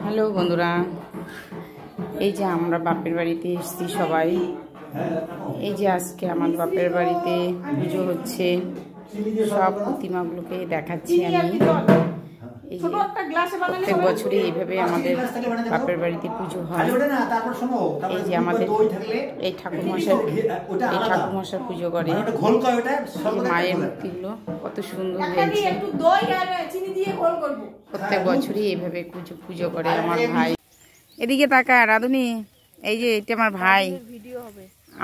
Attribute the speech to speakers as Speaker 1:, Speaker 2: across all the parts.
Speaker 1: Hello বন্ধুরা, এই যে আমরা বাপের বাড়িতে এসেছি সবাই। এই যে আজকে আমার বাপের বাড়িতে পুজো হচ্ছে, সব প্রতিমাগুলোকে দেখাচ্ছি আমি। এই যে প্রত্যেক বছরই এইভাবে আমাদের বাপের বাড়িতে পুজো হয়। এই যে আমাদের এই ঠাকুরমশাই পুজো করে। মায়ের মূর্তিগুলো কত সুন্দর হয়েছে। প্রত্যেক বছরই এইভাবে পুজো করে আমার ভাই। এদিকে তাকা রাধুনি, এই যে এটা আমার ভাই।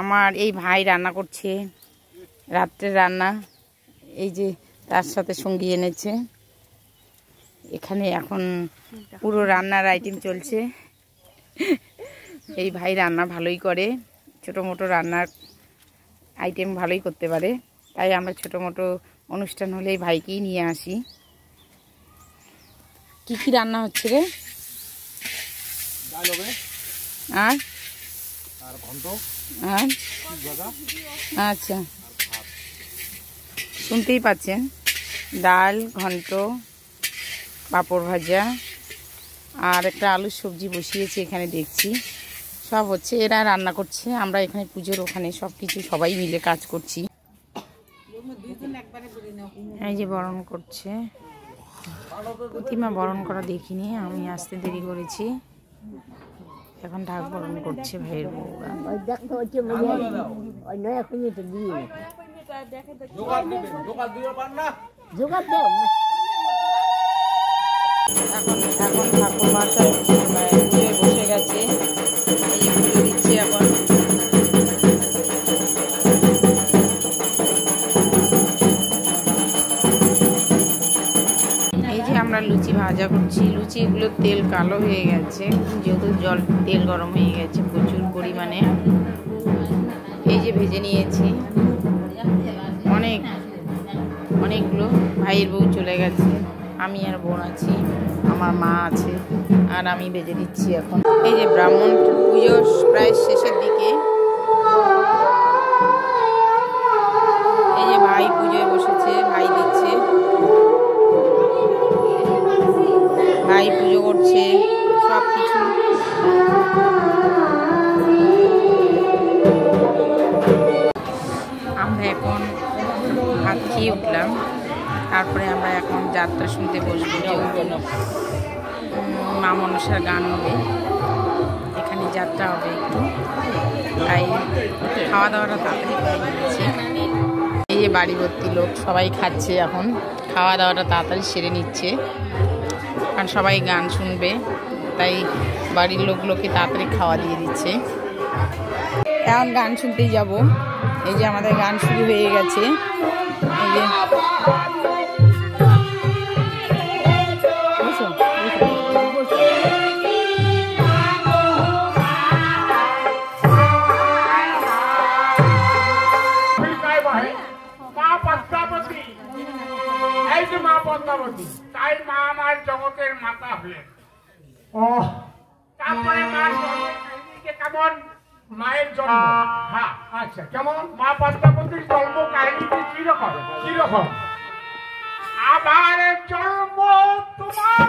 Speaker 1: আমার এই ভাই রান্না করছে, রাত্রের রান্না। এই যে তার সাথে সঙ্গী এনেছে। এখানে এখন পুরো রান্নার আইটেম চলছে। এই ভাই রান্না ভালোই করে, ছোটো মোটো রান্নার আইটেম ভালোই করতে পারে। তাই আমরা ছোটো মোটো অনুষ্ঠান হলে এই ভাইকেই নিয়ে আসি। কি কি রান্না হচ্ছে রে? আর আচ্ছা, শুনতেই পাচ্ছেন, ডাল, ঘন্ট, পাঁপড় ভাজা আর একটা আলুর সবজি বসিয়েছে এখানে দেখছি। সব হচ্ছে, এরা রান্না করছে, আমরা এখানে পুজোর ওখানে সব কিছু সবাই মিলে কাজ করছি। এই যে বরণ করছে, প্রতিমা বরণ করা দেখিনি, আমি আসতে দেরি করেছি। এখন ঢাক বরণ করছে ভাইয়ের বউরা। এখন ঠাকুর মাথায় পুজোয় বসে গেছে, এই যে পুজো দিচ্ছে এখন। এই যে আমরা লুচি ভাজা করছি, লুচিগুলোর তেল কালো হয়ে গেছে, যেহেতু তেল গরম হয়ে গেছে প্রচুর পরিমাণে। এই যে ভেজে নিয়েছি অনেকগুলো। ভাইয়ের বউ চলে গেছে, আমি আর বোন আছি, আমার মা আছে, আর আমি ভেজে দিচ্ছি এখন। এই যে ব্রাহ্মণ পুজো প্রায় শেষের দিকে। এই যে ভাই পুজোয় বসেছে, ভাই দিচ্ছে, ভাই পুজো করছে সব কিছু। আমরা এখন ভাত খেয়ে উঠলাম, তারপরে আমরা এখন যাত্রা শুনতে বসবো। মা মনসার গান হবে, এখানে যাত্রা হবে একটু, তাই খাওয়া দাওয়াটা তাড়াতাড়ি করে নিচ্ছে। এই যে বাড়ি ভর্তি লোক, সবাই খাচ্ছে এখন, খাওয়া দাওয়াটা তাড়াতাড়ি সেরে নিচ্ছে, কারণ সবাই গান শুনবে, তাই বাড়ির লোকগুলোকে তাড়াতাড়ি খাওয়া দিয়ে দিচ্ছে। এখন গান শুনতেই যাব। এই যে আমাদের গান শুরু হয়ে গেছে। এই যে তাই মা আমার জগতের মাতা হলেন। তারপরে কেমন মায়ের জন্ম, হ্যাঁ আচ্ছা, কেমন মা পদ্মাবতীর জন্ম কাহিনীটি কিরকম কিরকম? আবার জন্ম তোমার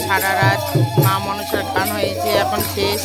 Speaker 1: সারা রাত মা মনসার গান হয়েছে, এখন শেষ।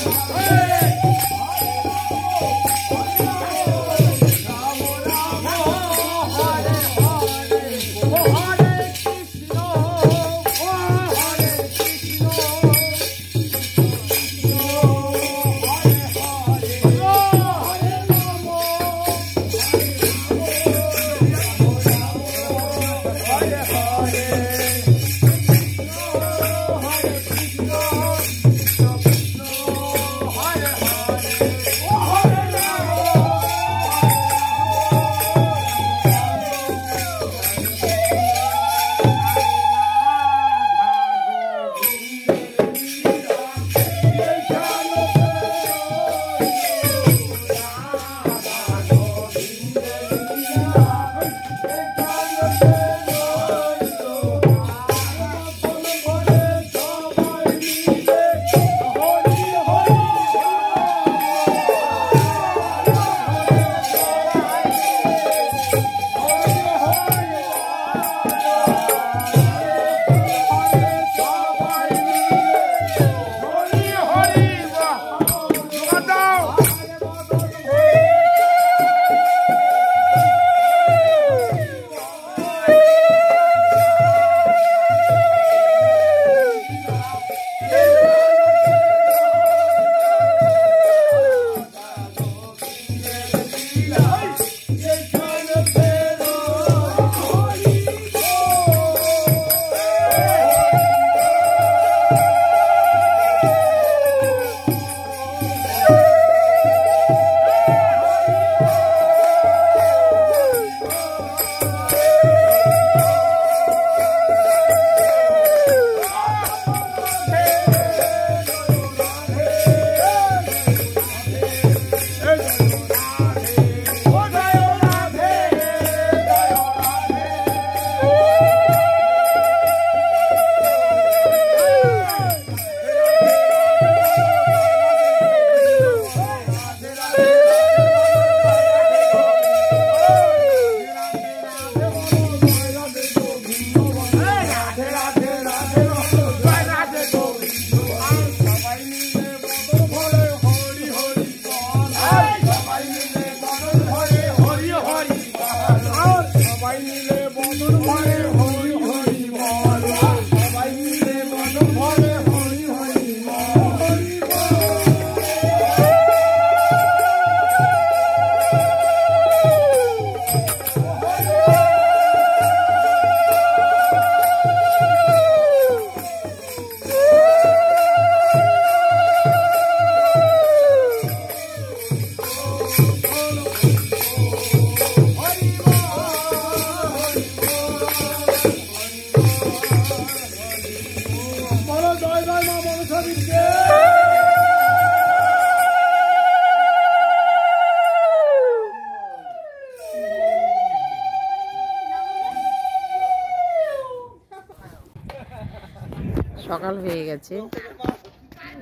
Speaker 1: সকাল হয়ে গেছে,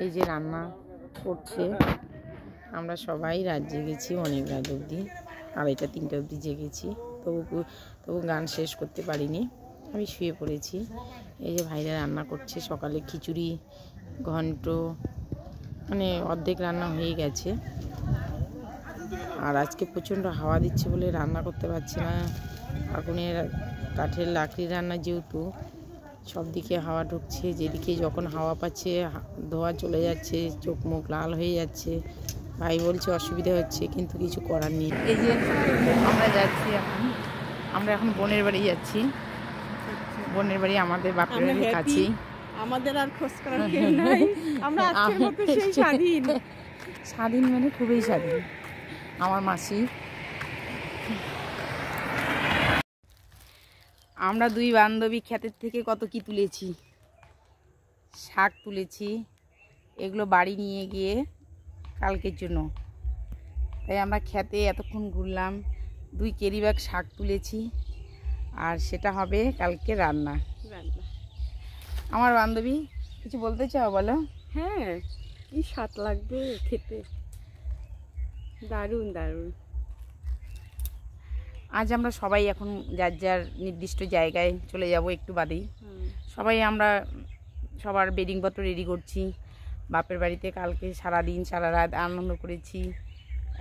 Speaker 1: এই যে রান্না করছে। আমরা সবাই রাত জেগেছি, অনেক রাত অবধি, 2:30 3টে অবধি জেগেছি। তবু গান শেষ করতে পারিনি, আমি শুয়ে পড়েছি। এই যে ভাইরা রান্না করছে, সকালে খিচুড়ি, ঘন্ট, মানে অর্ধেক রান্না হয়ে গেছে। আর আজকে প্রচণ্ড হাওয়া দিচ্ছে বলে রান্না করতে পারছি না। আগুনের কাঠের লাকড়ি রান্না, যেহেতু সব দিকে হাওয়া ঢুকছে, যেদিকে যখন হাওয়া পাচ্ছে ধোঁয়া চলে যাচ্ছে, চোখ মুখ লাল হয়ে যাচ্ছে। ভাই বলছে অসুবিধা হচ্ছে, কিন্তু কিছু করার নেই। এই যে আমরা যাচ্ছি, আমরা এখন বোনের বাড়ি যাচ্ছি। বোনের বাড়ি আমাদের বাপের বাড়ির কাছেই।
Speaker 2: আমাদের আর খোঁজ করার কেউ নাই, আমরা আজকের মতো সেই স্বাধীন।
Speaker 1: স্বাধীন মানে খুবই স্বাধীন। আমার মাসি, আমরা দুই বান্ধবী ক্ষেতের থেকে কত কি তুলেছি, শাক তুলেছি, এগুলো বাড়ি নিয়ে গিয়ে কালকের জন্য। তাই আমরা ক্ষেতে এতক্ষণ ঘুরলাম, 2 কেরি ব্যাগ শাক তুলেছি, আর সেটা হবে কালকে রান্না। আমার বান্ধবী কিছু বলতে চাও, বলো।
Speaker 2: হ্যাঁ, কি স্বাদ লাগবে খেতে, দারুণ দারুণ।
Speaker 1: আজ আমরা সবাই এখন যার যার নির্দিষ্ট জায়গায় চলে যাব একটু বাদেই। সবাই আমরা সবার বেডিংপত্র রেডি করছি। বাপের বাড়িতে কালকে সারাদিন সারা রাত আনন্দ করেছি।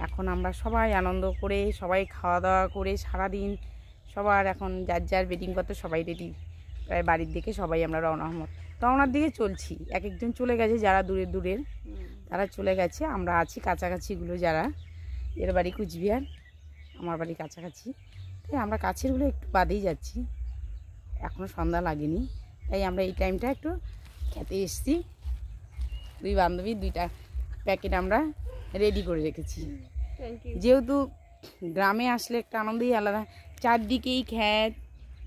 Speaker 1: এখন আমরা সবাই আনন্দ করে, সবাই খাওয়া দাওয়া করে সারাদিন সবার এখন যার যার বেডিংপত্র সবাই রেডি। প্রায় বাড়ির দিকে সবাই আমরা রওনার দিকে চলছি। এক একজন চলে গেছে, যারা দূরের তারা চলে গেছে। আমরা আছি কাছাকাছিগুলো, যারা, এর বাড়ি কুচবিহার, আমার বাড়ি কাছাকাছি, তাই আমরা কাছেরগুলো একটু বাদেই যাচ্ছি। এখনও সন্ধ্যা লাগেনি, তাই আমরা এই টাইমটা একটু খেতে এসেছি। 2 বান্ধবী 2টা প্যাকেট আমরা রেডি করে রেখেছি। যেহেতু গ্রামে আসলে একটা আনন্দই আলাদা, চারদিকেই খ্যাত,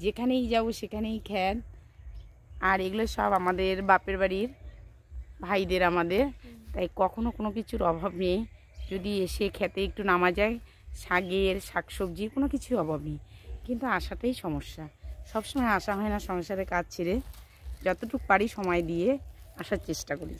Speaker 1: যেখানেই যাব সেখানেই খ্যাত। আর এগুলো সব আমাদের বাপের বাড়ির ভাইদের, আমাদের, তাই কখনো কোনো কিছুর অভাব নেই। যদি এসে খেতে একটু নামা যায়, শাকের, শাকসবজির কোনো কিছুর অভাব নেই, কিন্তু আসাটাই সমস্যা। সবসময় আসা হয় না, সংসারে কাজ ছেড়ে যতটুকু পারি সময় দিয়ে আসার চেষ্টা করি।